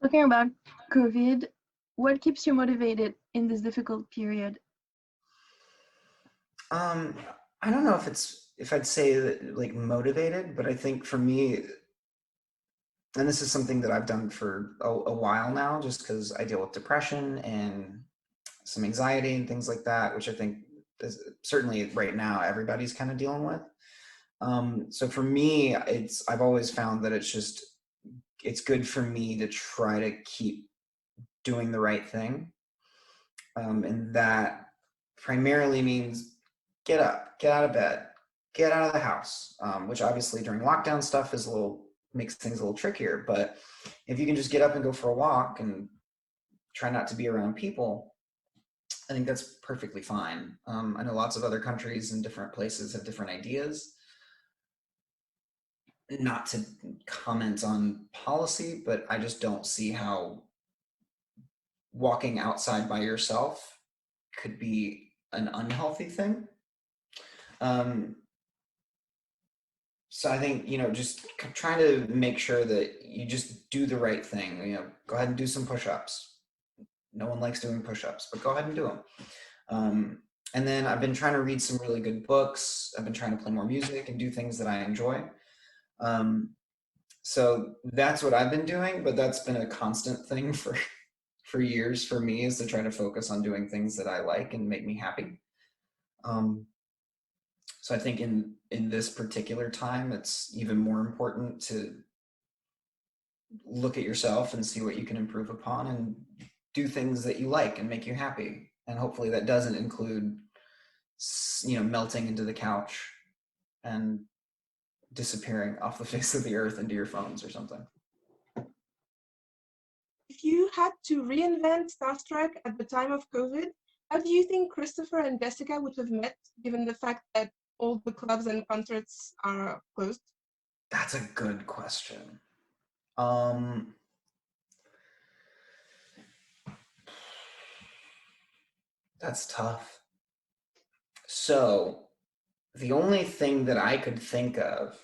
Talking about COVID, what keeps you motivated in this difficult period? Um, I don't know if I'd say that like motivated, but I think for me, and this is something that I've done for a while now, just because I deal with depression and some anxiety and things like that, which I think is certainly right now everybody's kind of dealing with. So for me, I've always found that it's good for me to try to keep doing the right thing, and that primarily means get up, get out of bed, get out of the house, which obviously during lockdown stuff makes things a little trickier. But if you can just get up and go for a walk and try not to be around people, I think that's perfectly fine. I know lots of other countries and different places have different ideas. Not to comment on policy, but I just don't see how walking outside by yourself could be an unhealthy thing. Um, so I think, just trying to make sure that you just do the right thing. Go ahead and do some push-ups. No one likes doing push-ups, but go ahead and do them. And then I've been trying to read some really good books. I've been trying to play more music and do things that I enjoy. So that's what I've been doing, but that's been a constant thing for years for me, is to try to focus on doing things that I like and make me happy. So I think in this particular time, it's even more important to look at yourself and see what you can improve upon and do things that you like and make you happy. And hopefully that doesn't include, melting into the couch and disappearing off the face of the earth into your phones or something. If you had to reinvent Star Trek at the time of COVID, how do you think Christopher and Jessica would have met, given the fact that all the clubs and concerts are closed? That's a good question. That's tough. So the only thing that I could think of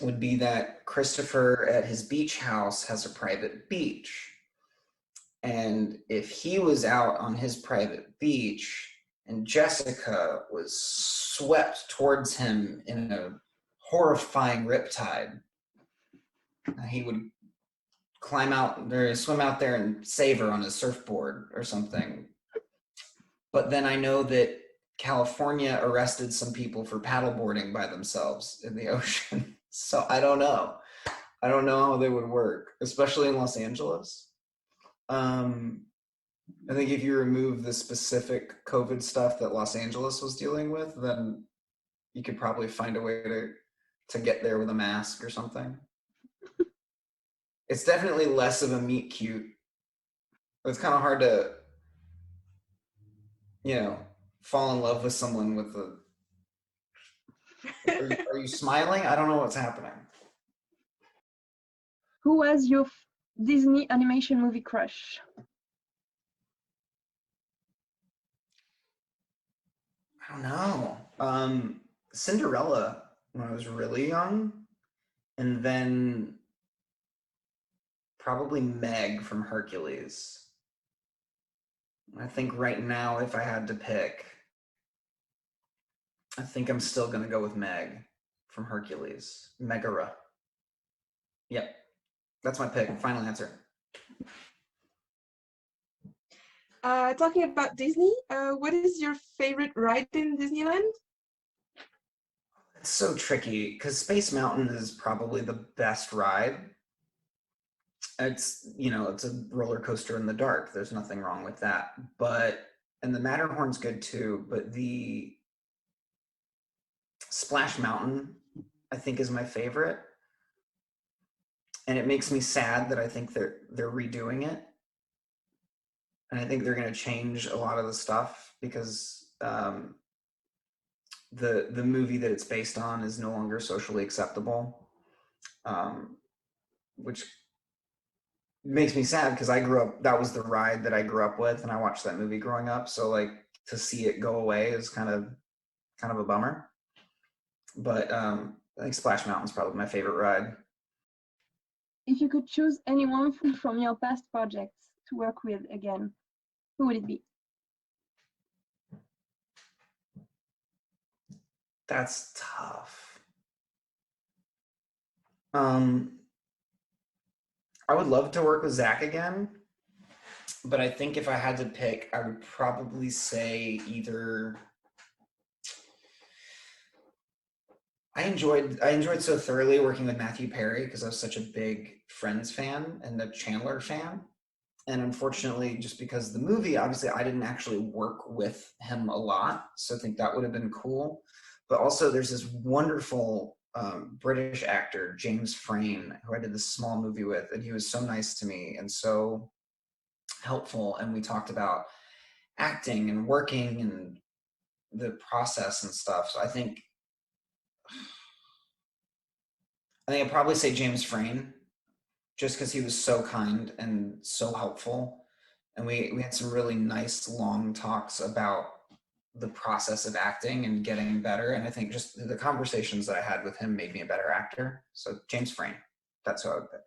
would be that Christopher at his beach house has a private beach. And if he was out on his private beach and Jessica was swept towards him in a horrifying riptide, he would climb out or swim out there and save her on his surfboard or something. But then I know that California arrested some people for paddleboarding by themselves in the ocean. So I don't know. I don't know how they would work, especially in Los Angeles. I think if you remove the specific COVID stuff that Los Angeles was dealing with, then you could probably find a way to get there with a mask or something. It's definitely less of a meet cute. It's kind of hard to, fall in love with someone with a. Are you smiling? I don't know what's happening. Who was your Disney animation movie crush? I don't know. Cinderella when I was really young, and then probably Meg from Hercules. I think right now, if I had to pick, I think I'm still gonna go with Meg from Hercules. Megara. Yep, that's my pick. Final answer. Talking about Disney, what is your favorite ride in Disneyland? It's so tricky because Space Mountain is probably the best ride. It's a roller coaster in the dark. There's nothing wrong with that. And the Matterhorn's good too, but the Splash Mountain, I think, is my favorite. And it makes me sad that I think they're redoing it. And I think they're going to change a lot of the stuff because the movie that it's based on is no longer socially acceptable, which makes me sad because that was the ride that I grew up with, and I watched that movie growing up. So like to see it go away is kind of a bummer. But I think Splash Mountain's probably my favorite ride. If you could choose anyone from your past projects to work with again, who would it be? That's tough. I would love to work with Zach again, but I think if I had to pick, I would probably say either. I enjoyed so thoroughly working with Matthew Perry because I was such a big Friends fan and a Chandler fan. And unfortunately, just because of the movie, obviously I didn't actually work with him a lot. So I think that would have been cool. But also there's this wonderful British actor, James Frayne, who I did this small movie with, and he was so nice to me and so helpful. And we talked about acting and working and the process and stuff. So I think I'd probably say James Frayne, just because he was so kind and so helpful. And we had some really nice long talks about the process of acting and getting better. And I think just the conversations that I had with him made me a better actor. So James Frayne, that's who I would pick.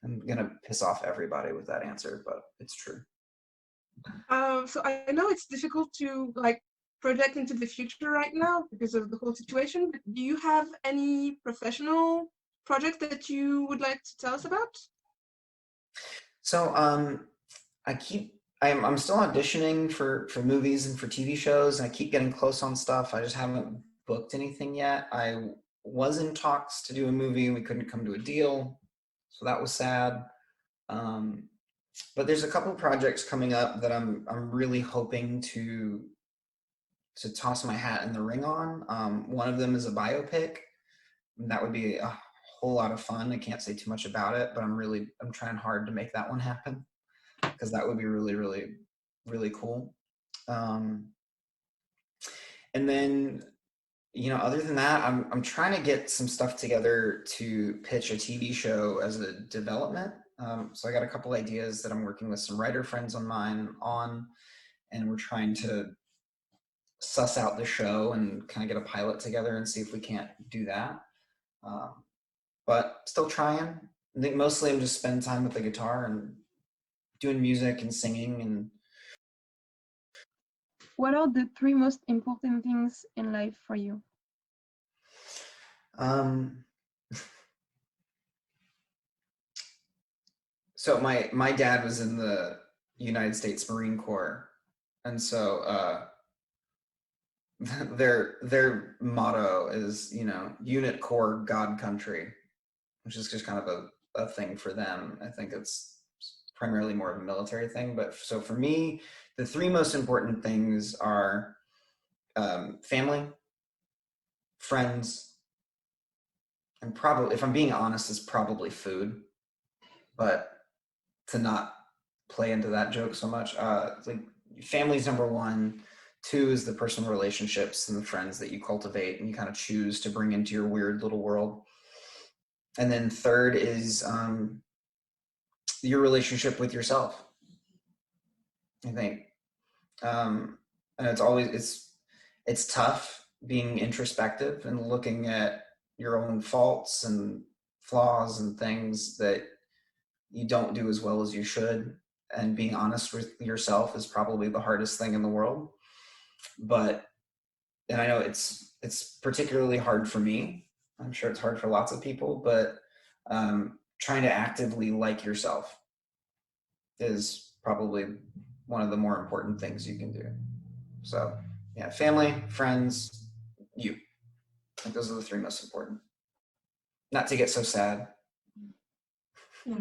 I'm gonna piss off everybody with that answer, but it's true. So I know it's difficult to like project into the future right now because of the whole situation, but do you have any professional projects that you would like to tell us about? So I'm still auditioning for movies and for TV shows, and I keep getting close on stuff. I just haven't booked anything yet. I was in talks to do a movie and we couldn't come to a deal, so that was sad. But there's a couple projects coming up that I'm really hoping to toss my hat in the ring on. One of them is a biopic. And that would be a whole lot of fun. I can't say too much about it, but I'm trying hard to make that one happen because that would be really, really, really cool. And then, other than that, I'm trying to get some stuff together to pitch a TV show as a development. So I got a couple ideas that I'm working with some writer friends of mine on, and we're trying to suss out the show and kind of get a pilot together and see if we can't do that. But still trying. I think mostly I'm just spending time with the guitar and doing music and singing. And What are the 3 most important things in life for you? So my dad was in the United States Marine Corps, and so their motto is unit corps God country, which is just kind of a thing for them. I think it's primarily more of a military thing, but so for me, the 3 most important things are family, friends, and probably, if I'm being honest, is probably food. But to not play into that joke so much, like family's number 1. 2 is the personal relationships and the friends that you cultivate and you kind of choose to bring into your weird little world. And then 3rd is your relationship with yourself, I think. And it's tough being introspective and looking at your own faults and flaws and things that you don't do as well as you should. And being honest with yourself is probably the hardest thing in the world. And I know it's particularly hard for me. I'm sure it's hard for lots of people, but trying to actively like yourself is probably one of the more important things you can do. So yeah, family, friends, you. I think those are the 3 most important. Not to get so sad. Yeah.